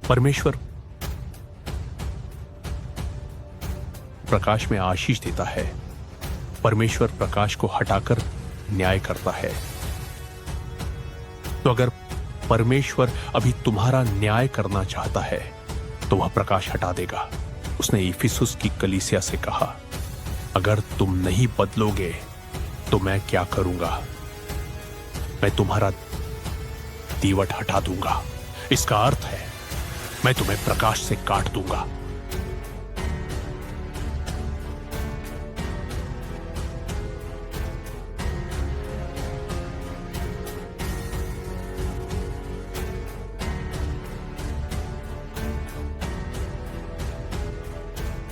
परमेश्वर प्रकाश में आशीष देता है। परमेश्वर प्रकाश को हटाकर न्याय करता है। तो अगर परमेश्वर अभी तुम्हारा न्याय करना चाहता है तो वह प्रकाश हटा देगा। उसने इफिसुस की कलीसिया से कहा, अगर तुम नहीं बदलोगे तो मैं क्या करूंगा? मैं तुम्हारा दीवट हटा दूंगा। इसका अर्थ है मैं तुम्हें प्रकाश से काट दूंगा।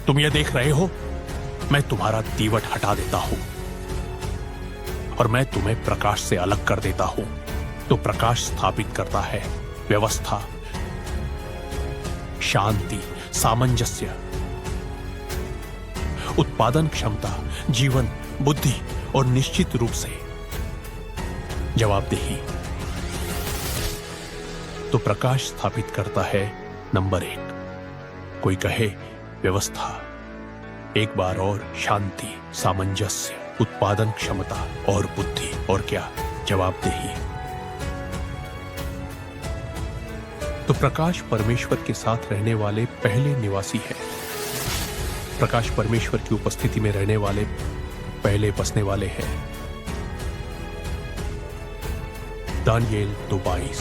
तुम यह देख रहे हो, मैं तुम्हारा दीवट हटा देता हूं और मैं तुम्हें प्रकाश से अलग कर देता हूं। तो प्रकाश स्थापित करता है व्यवस्था, शांति, सामंजस्य, उत्पादन क्षमता, जीवन, बुद्धि और निश्चित रूप से जवाबदेही। तो प्रकाश स्थापित करता है नंबर 1, कोई कहे व्यवस्था, एक बार और शांति, सामंजस्य, उत्पादन क्षमता और बुद्धि, और क्या? जवाबदेही। तो प्रकाश परमेश्वर के साथ रहने वाले पहले निवासी है। प्रकाश परमेश्वर की उपस्थिति में रहने वाले पहले बसने वाले हैं। दानियेल 2:22।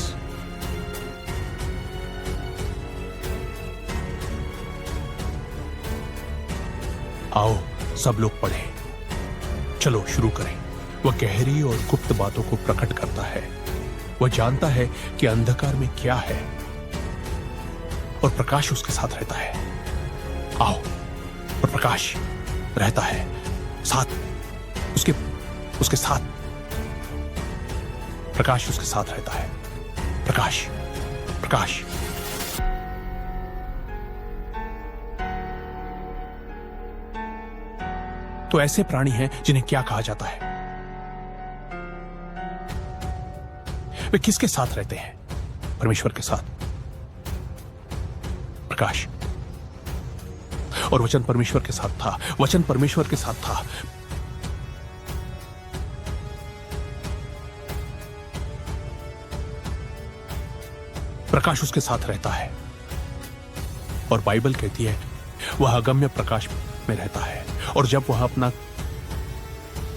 आओ सब लोग पढ़ें। चलो शुरू करें। वह गहरी और गुप्त बातों को प्रकट करता है। वह जानता है कि अंधकार में क्या है और प्रकाश उसके साथ रहता है। आओ, और प्रकाश रहता है साथ, उसके साथ प्रकाश उसके साथ रहता है। प्रकाश, प्रकाश। तो ऐसे प्राणी हैं जिन्हें क्या कहा जाता है? वे किसके साथ रहते हैं? परमेश्वर के साथ। प्रकाश। और वचन परमेश्वर के साथ था, वचन परमेश्वर के साथ था। प्रकाश उसके साथ रहता है। और बाइबल कहती है वह अगम्य प्रकाश में रहता है, और जब वह अपना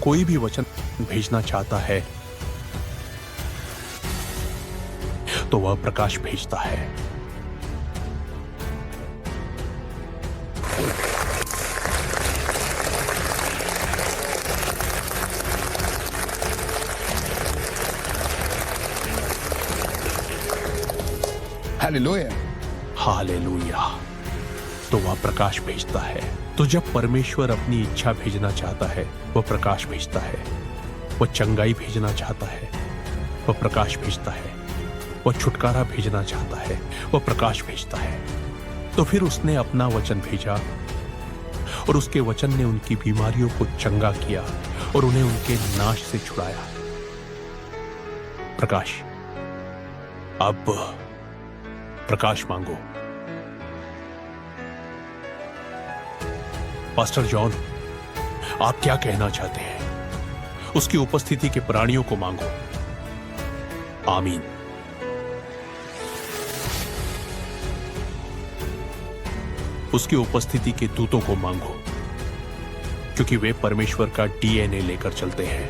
कोई भी वचन भेजना चाहता है तो वह प्रकाश भेजता है। हालेलुया। हालेलुया। तो वह प्रकाश भेजता है। तो जब परमेश्वर अपनी इच्छा भेजना चाहता है वह प्रकाश भेजता है। वह चंगाई भेजना चाहता है वह प्रकाश भेजता है। वह छुटकारा भेजना चाहता है वह प्रकाश भेजता है। तो फिर उसने अपना वचन भेजा और उसके वचन ने उनकी बीमारियों को चंगा किया और उन्हें उनके नाश से छुड़ाया। प्रकाश। अब प्रकाश मांगो। पास्टर जॉन, आप क्या कहना चाहते हैं? उसकी उपस्थिति के प्राणियों को मांगो। आमीन। उसकी उपस्थिति के दूतों को मांगो, क्योंकि वे परमेश्वर का डीएनए लेकर चलते हैं।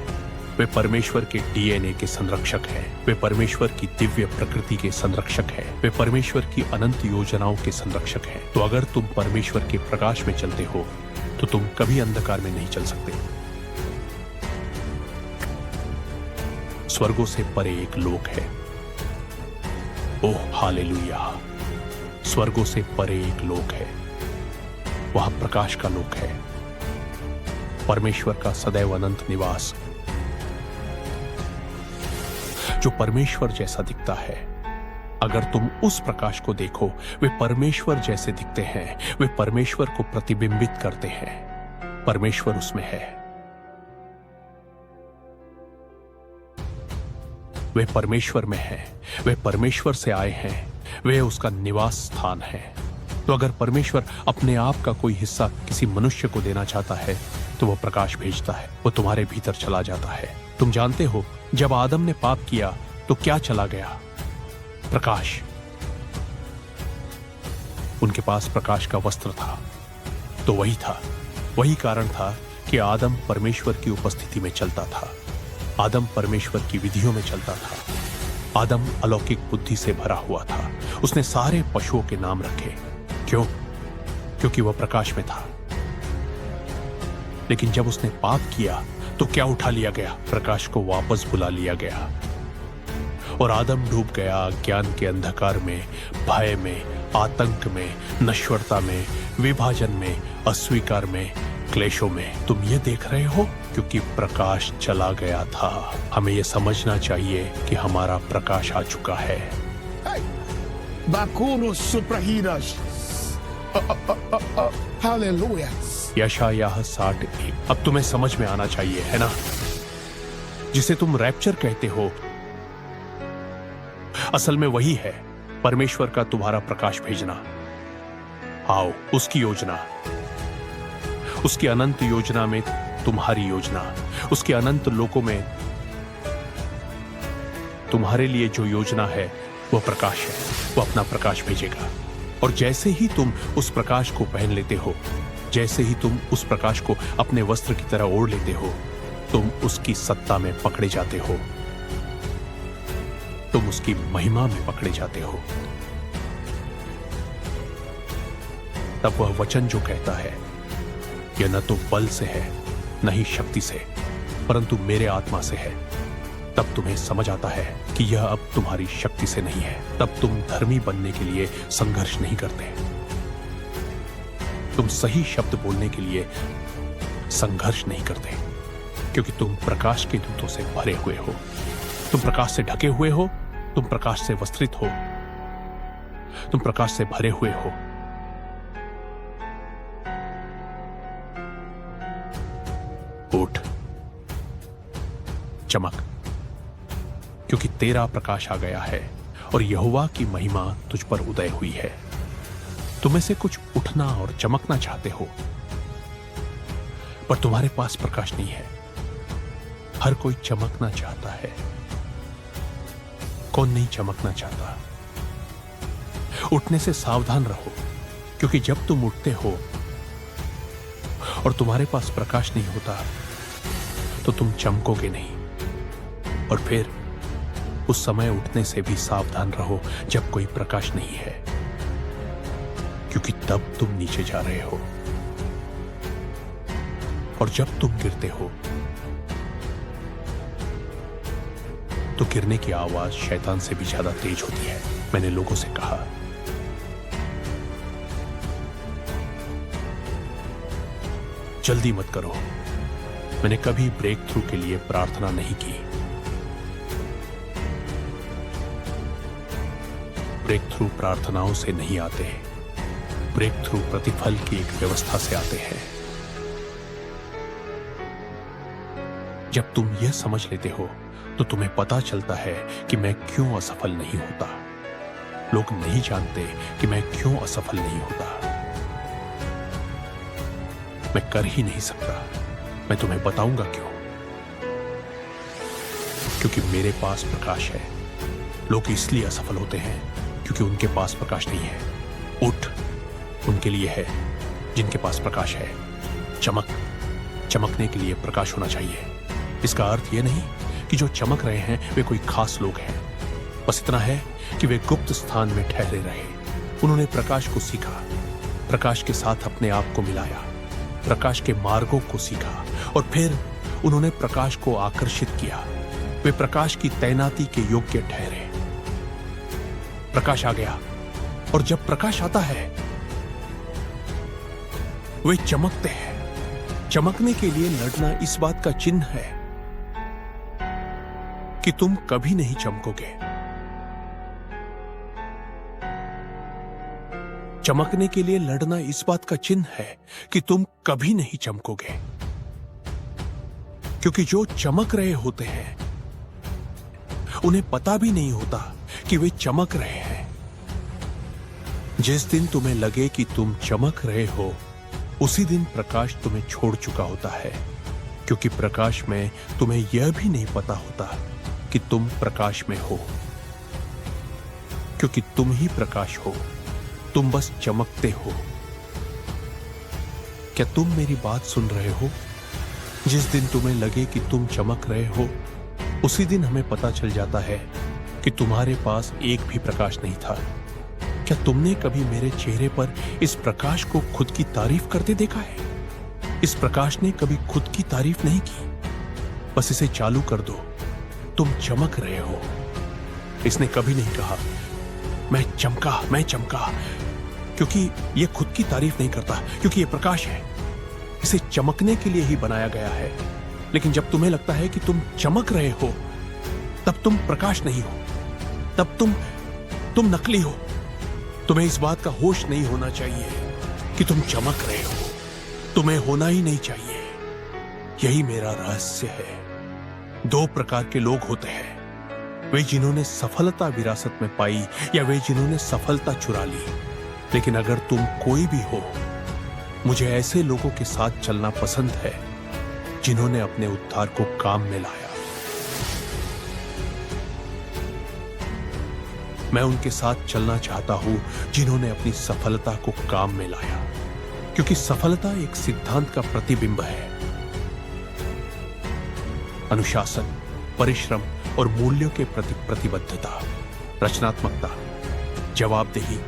वे परमेश्वर के डीएनए के संरक्षक हैं। वे परमेश्वर की दिव्य प्रकृति के संरक्षक हैं। वे परमेश्वर की अनंत योजनाओं के संरक्षक हैं। तो अगर तुम परमेश्वर के प्रकाश में चलते हो तो तुम कभी अंधकार में नहीं चल सकते। स्वर्गों से परे एक लोक है। Oh hallelujah. स्वर्गों से परे एक लोक है। वह प्रकाश का लोक है, परमेश्वर का सदैव अनंत निवास, जो परमेश्वर जैसा दिखता है। अगर तुम उस प्रकाश को देखो, वे परमेश्वर जैसे दिखते हैं। वे परमेश्वर को प्रतिबिंबित करते हैं। परमेश्वर उसमें है। वे परमेश्वर में हैं। वे परमेश्वर से आए हैं। वे उसका निवास स्थान है। तो अगर परमेश्वर अपने आप का कोई हिस्सा किसी मनुष्य को देना चाहता है तो वो प्रकाश भेजता है, वो तुम्हारे भीतर चला जाता है। तुम जानते हो जब आदम ने पाप किया तो क्या चला गया? प्रकाश। उनके पास प्रकाश का वस्त्र था, तो वही कारण था कि आदम परमेश्वर की उपस्थिति में चलता था। आदम परमेश्वर की विधियों में चलता था। आदम अलौकिक बुद्धि से भरा हुआ था। उसने सारे पशुओं के नाम रखे। क्यों? क्योंकि वह प्रकाश में था। लेकिन जब उसने पाप किया तो क्या उठा लिया गया? प्रकाश को वापस बुला लिया गया और आदम डूब गया अज्ञान के अंधकार में, भय में, आतंक में, नश्वरता में, विभाजन में, अस्वीकार में, क्लेशों में। तुम ये देख रहे हो क्योंकि प्रकाश चला गया था। हमें यह समझना चाहिए कि हमारा प्रकाश आ चुका है। हालेलुया। यशायाह 60:1। अब तुम्हें समझ में आना चाहिए, है ना? जिसे तुम रैप्चर कहते हो, असल में वही है परमेश्वर का तुम्हारा प्रकाश भेजना। आओ, उसकी योजना, उसकी अनंत योजना में तुम्हारी योजना, उसके अनंत लोकों में तुम्हारे लिए जो योजना है वह प्रकाश है। वह अपना प्रकाश भेजेगा और जैसे ही तुम उस प्रकाश को पहन लेते हो, जैसे ही तुम उस प्रकाश को अपने वस्त्र की तरह ओढ़ लेते हो, तुम उसकी सत्ता में पकड़े जाते हो, तुम उसकी महिमा में पकड़े जाते हो। तब वह वचन जो कहता है यह न तो बल से है न ही शक्ति से, परंतु मेरे आत्मा से है, तब तुम्हें समझ आता है कि यह अब तुम्हारी शक्ति से नहीं है। तब तुम धर्मी बनने के लिए संघर्ष नहीं करते, तुम सही शब्द बोलने के लिए संघर्ष नहीं करते, क्योंकि तुम प्रकाश के दूतों से भरे हुए हो, तुम प्रकाश से ढके हुए हो, तुम प्रकाश से वस्त्रित हो, तुम प्रकाश से भरे हुए हो। उठ, चमक, क्योंकि तेरा प्रकाश आ गया है और यहोवा की महिमा तुझ पर उदय हुई है। तुम में से कुछ उठना और चमकना चाहते हो, पर तुम्हारे पास प्रकाश नहीं है। हर कोई चमकना चाहता है, कौन नहीं चमकना चाहता? उठने से सावधान रहो, क्योंकि जब तुम उठते हो और तुम्हारे पास प्रकाश नहीं होता तो तुम चमकोगे नहीं। और फिर उस समय उठने से भी सावधान रहो जब कोई प्रकाश नहीं है, क्योंकि तब तुम नीचे जा रहे हो और जब तुम गिरते हो तो गिरने की आवाज शैतान से भी ज्यादा तेज होती है। मैंने लोगों से कहा, जल्दी मत करो। मैंने कभी ब्रेक थ्रू के लिए प्रार्थना नहीं की। ब्रेक थ्रू प्रार्थनाओं से नहीं आते, ब्रेक थ्रू प्रतिफल की एक व्यवस्था से आते हैं। जब तुम यह समझ लेते हो तो तुम्हें पता चलता है कि मैं क्यों असफल नहीं होता। लोग नहीं जानते कि मैं क्यों असफल नहीं होता। मैं कर ही नहीं सकता। मैं तुम्हें बताऊंगा क्यों। क्योंकि मेरे पास प्रकाश है। लोग इसलिए असफल होते हैं क्योंकि उनके पास प्रकाश नहीं है। उठ, उनके लिए है जिनके पास प्रकाश है। चमक, चमकने के लिए प्रकाश होना चाहिए। इसका अर्थ यह नहीं कि जो चमक रहे हैं वे कोई खास लोग हैं। बस इतना है कि वे गुप्त स्थान में ठहरे रहे। उन्होंने प्रकाश को सीखा, प्रकाश के साथ अपने आप को मिलाया, प्रकाश के मार्गों को सीखा और फिर उन्होंने प्रकाश को आकर्षित किया। वे प्रकाश की तैनाती के योग्य ठहरे। प्रकाश आ गया और जब प्रकाश आता है वे चमकते हैं। चमकने के लिए लड़ना इस बात का चिन्ह है कि तुम कभी नहीं चमकोगे। चमकने के लिए लड़ना इस बात का चिन्ह है कि तुम कभी नहीं चमकोगे, क्योंकि जो चमक रहे होते हैं उन्हें पता भी नहीं होता कि वे चमक रहे हैं। जिस दिन तुम्हें लगे कि तुम चमक रहे हो, उसी दिन प्रकाश तुम्हें छोड़ चुका होता है, क्योंकि प्रकाश में तुम्हें यह भी नहीं पता होता कि तुम प्रकाश में हो, क्योंकि तुम ही प्रकाश हो, तुम बस चमकते हो। क्या तुम मेरी बात सुन रहे हो? जिस दिन तुम्हें लगे कि तुम चमक रहे हो, उसी दिन हमें पता चल जाता है कि तुम्हारे पास एक भी प्रकाश नहीं था। क्या तुमने कभी मेरे चेहरे पर इस प्रकाश को खुद की तारीफ करते देखा है? इस प्रकाश ने कभी खुद की तारीफ नहीं की। बस इसे चालू कर दो, तुम चमक रहे हो। इसने कभी नहीं कहा मैं चमका, क्योंकि यह खुद की तारीफ नहीं करता, क्योंकि यह प्रकाश है। इसे चमकने के लिए ही बनाया गया है। लेकिन जब तुम्हें लगता है कि तुम चमक रहे हो, तब तुम प्रकाश नहीं हो, तब तुम नकली हो। तुम्हें इस बात का होश नहीं होना चाहिए कि तुम चमक रहे हो। तुम्हें होना ही नहीं चाहिए। यही मेरा रहस्य है। दो प्रकार के लोग होते हैं, वे जिन्होंने सफलता विरासत में पाई या वे जिन्होंने सफलता चुरा ली। लेकिन अगर तुम कोई भी हो, मुझे ऐसे लोगों के साथ चलना पसंद है जिन्होंने अपने उद्धार को काम में लाया। मैं उनके साथ चलना चाहता हूं जिन्होंने अपनी सफलता को काम में लाया, क्योंकि सफलता एक सिद्धांत का प्रतिबिंब है। अनुशासन, परिश्रम और मूल्यों के प्रति प्रतिबद्धता, रचनात्मकता, जवाबदेही,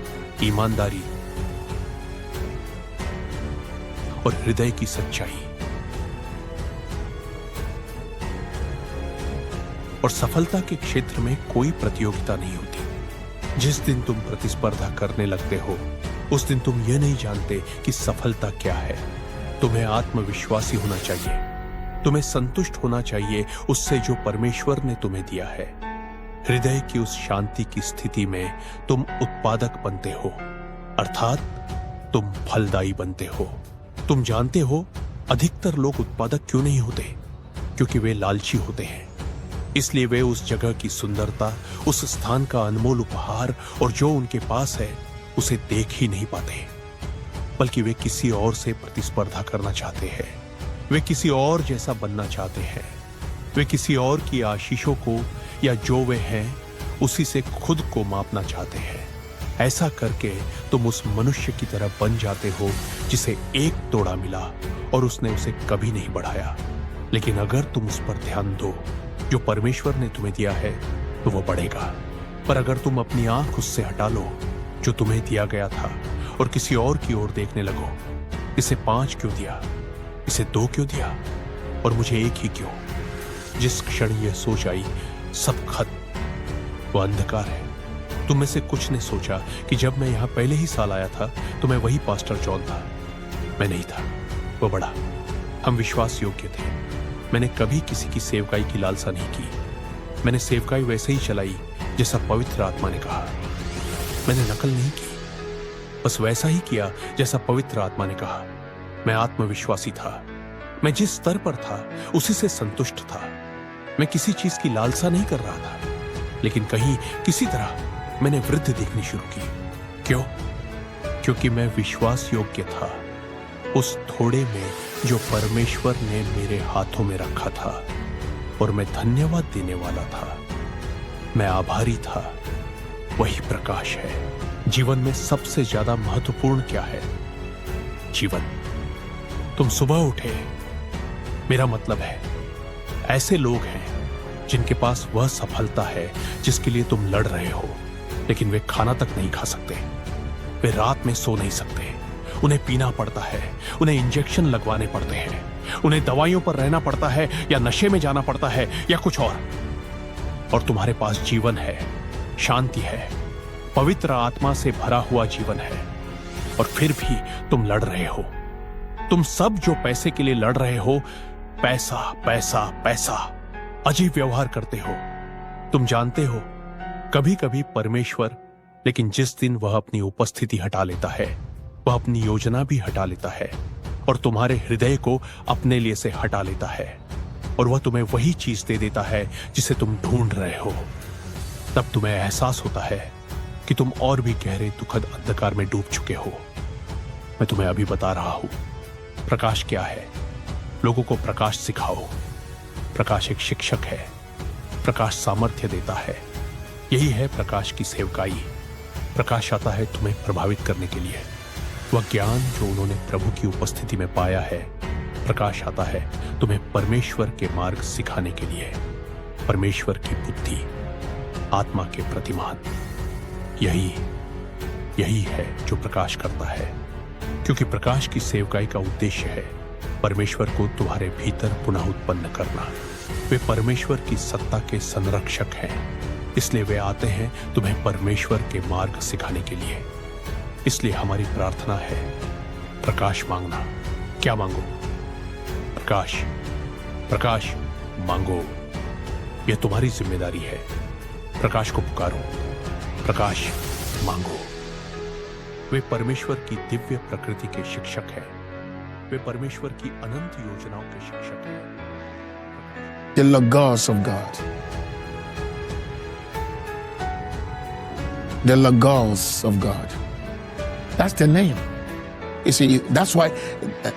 ईमानदारी और हृदय की सच्चाई। और सफलता के क्षेत्र में कोई प्रतियोगिता नहीं होती। जिस दिन तुम प्रतिस्पर्धा करने लगते हो, उस दिन तुम यह नहीं जानते कि सफलता क्या है। तुम्हें आत्मविश्वासी होना चाहिए। तुम्हें संतुष्ट होना चाहिए उससे जो परमेश्वर ने तुम्हें दिया है। हृदय की उस शांति की स्थिति में तुम उत्पादक बनते हो, अर्थात तुम फलदायी बनते हो। तुम जानते हो अधिकतर लोग उत्पादक क्यों नहीं होते? क्योंकि वे लालची होते हैं। इसलिए वे उस जगह की सुंदरता, उस स्थान का अनमोल उपहार और जो उनके पास है उसे देख ही नहीं पाते, बल्कि वे किसी और से प्रतिस्पर्धा करना चाहते हैं। वे किसी और जैसा बनना चाहते हैं। वे किसी और की आशीषों को या जो वे हैं उसी से खुद को मापना चाहते हैं। ऐसा करके तुम उस मनुष्य की तरह बन जाते हो जिसे एक तोड़ा मिला और उसने उसे कभी नहीं बढ़ाया। लेकिन अगर तुम उस पर ध्यान दो जो परमेश्वर ने तुम्हें दिया है, तो वो बढ़ेगा। पर अगर तुम अपनी आंख उससे हटा लो जो तुम्हें दिया गया था और किसी और की ओर देखने लगो, इसे 5 क्यों दिया, इसे 2 क्यों दिया और मुझे 1 ही क्यों? जिस क्षण यह सोच आई, सब खत्म, वो अंधकार है। तुम में से कुछ ने सोचा कि जब मैं यहां पहले ही साल आया था तो मैं वही पास्टर जॉन था। मैं नहीं था, वो बड़ा। हम विश्वास योग्य थे। मैंने कभी किसी की सेवकाई की लालसा नहीं की। मैंने सेवकाई वैसे ही चलाई जैसा पवित्र आत्मा ने कहा। मैंने नकल नहीं की, बस वैसा ही किया जैसा पवित्र आत्मा ने कहा। मैं आत्मविश्वासी था। मैं जिस स्तर पर था उसी से संतुष्ट था। मैं किसी चीज की लालसा नहीं कर रहा था, लेकिन कहीं किसी तरह मैंने वृद्धि देखनी शुरू की। क्यों? क्योंकि मैं विश्वास योग्य था उस थोड़े में जो परमेश्वर ने मेरे हाथों में रखा था, और मैं धन्यवाद देने वाला था। मैं आभारी था। वही प्रकाश है। जीवन में सबसे ज्यादा महत्वपूर्ण क्या है? जीवन। तुम सुबह उठे, मेरा मतलब है ऐसे लोग हैं जिनके पास वह सफलता है जिसके लिए तुम लड़ रहे हो, लेकिन वे खाना तक नहीं खा सकते। वे रात में सो नहीं सकते। उन्हें पीना पड़ता है, उन्हें इंजेक्शन लगवाने पड़ते हैं, उन्हें दवाइयों पर रहना पड़ता है या नशे में जाना पड़ता है या कुछ और तुम्हारे पास जीवन है, शांति है, पवित्र आत्मा से भरा हुआ जीवन है, और फिर भी तुम लड़ रहे हो। तुम सब जो पैसे के लिए लड़ रहे हो, पैसा पैसा पैसा, अजीब व्यवहार करते हो। तुम जानते हो कभी कभी परमेश्वर, लेकिन जिस दिन वह अपनी उपस्थिति हटा लेता है, वह अपनी योजना भी हटा लेता है और तुम्हारे हृदय को अपने लिए से हटा लेता है, और वह तुम्हें वही चीज दे देता है जिसे तुम ढूंढ रहे हो। तब तुम्हें एहसास होता है कि तुम और भी गहरे दुखद अंधकार में डूब चुके हो। मैं तुम्हें अभी बता रहा हूं प्रकाश क्या है। लोगों को प्रकाश सिखाओ। प्रकाश एक शिक्षक है। प्रकाश सामर्थ्य देता है। यही है प्रकाश की सेवकाई। प्रकाश आता है तुम्हें प्रभावित करने के लिए। वह ज्ञान जो उन्होंने प्रभु की उपस्थिति में पाया है। प्रकाश आता है तुम्हें परमेश्वर के मार्ग सिखाने के लिए। परमेश्वर की बुद्धि, आत्मा के प्रतिमान, यही है जो प्रकाश करता है। क्योंकि प्रकाश की सेवकाई का उद्देश्य है परमेश्वर को तुम्हारे भीतर पुनः उत्पन्न करना। वे परमेश्वर की सत्ता के संरक्षक हैं, इसलिए वे आते हैं तुम्हें परमेश्वर के मार्ग सिखाने के लिए। इसलिए हमारी प्रार्थना है प्रकाश मांगना। क्या मांगो? प्रकाश। प्रकाश मांगो। यह तुम्हारी जिम्मेदारी है। प्रकाश को पुकारो। प्रकाश मांगो। वे परमेश्वर की दिव्य प्रकृति के शिक्षक हैं। वे परमेश्वर की अनंत योजनाओं के शिक्षक हैं। The Logos of God. The Logos of God. That's the name. You see, that's why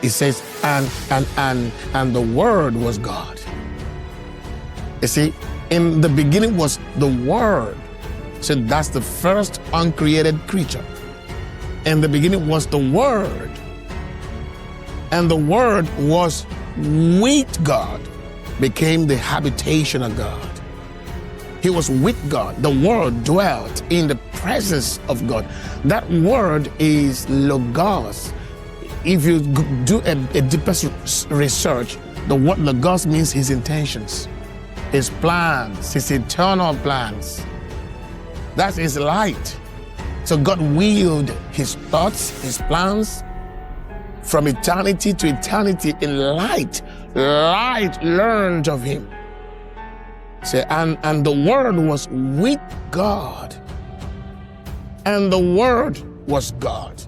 it says, and the Word was God. You see, in the beginning was the Word. So that's the first uncreated creature. In the beginning was the Word. And the Word was with God, became the habitation of God. He was with God. The Word dwelt in the presence of God. That word is Logos. If you do a deeper research, the word Logos means his intentions, his plans, his eternal plans. That's his light. So God willed his thoughts, his plans from eternity to eternity in light. Light learned of him. Say, and the Word was with God, and the Word was God.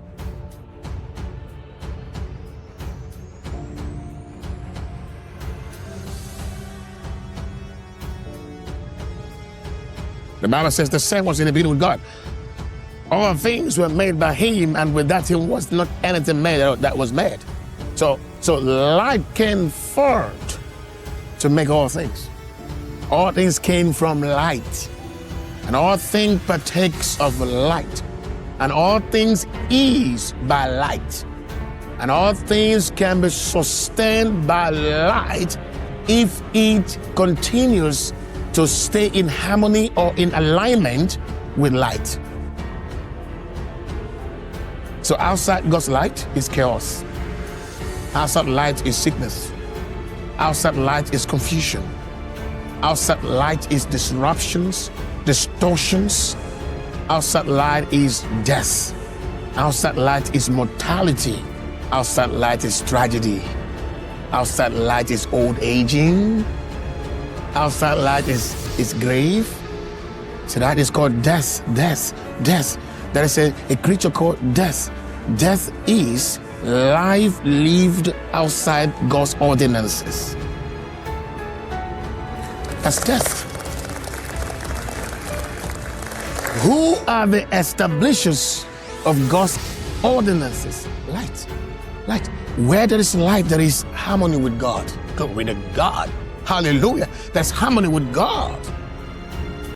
The Bible says the same was in the beginning with God. All things were made by him, and without him was not anything made that was made. So light came forth to make all things. All things came from light, and all things partakes of light, and all things is by light, and all things can be sustained by light if it continues to stay in harmony or in alignment with light. So outside God's light is chaos. Outside light is sickness. Outside light is confusion. Outside light is disruptions, distortions. Outside light is death. Outside light is mortality. Outside light is tragedy. Outside light is old aging. Outside light is grave. So that is called death. There is a creature called death. Death is life lived outside God's ordinances. That's death. Who are the establishers of God's ordinances? Light. Light. Where there is light, there is harmony with God. Glory to God. Hallelujah. There's harmony with God.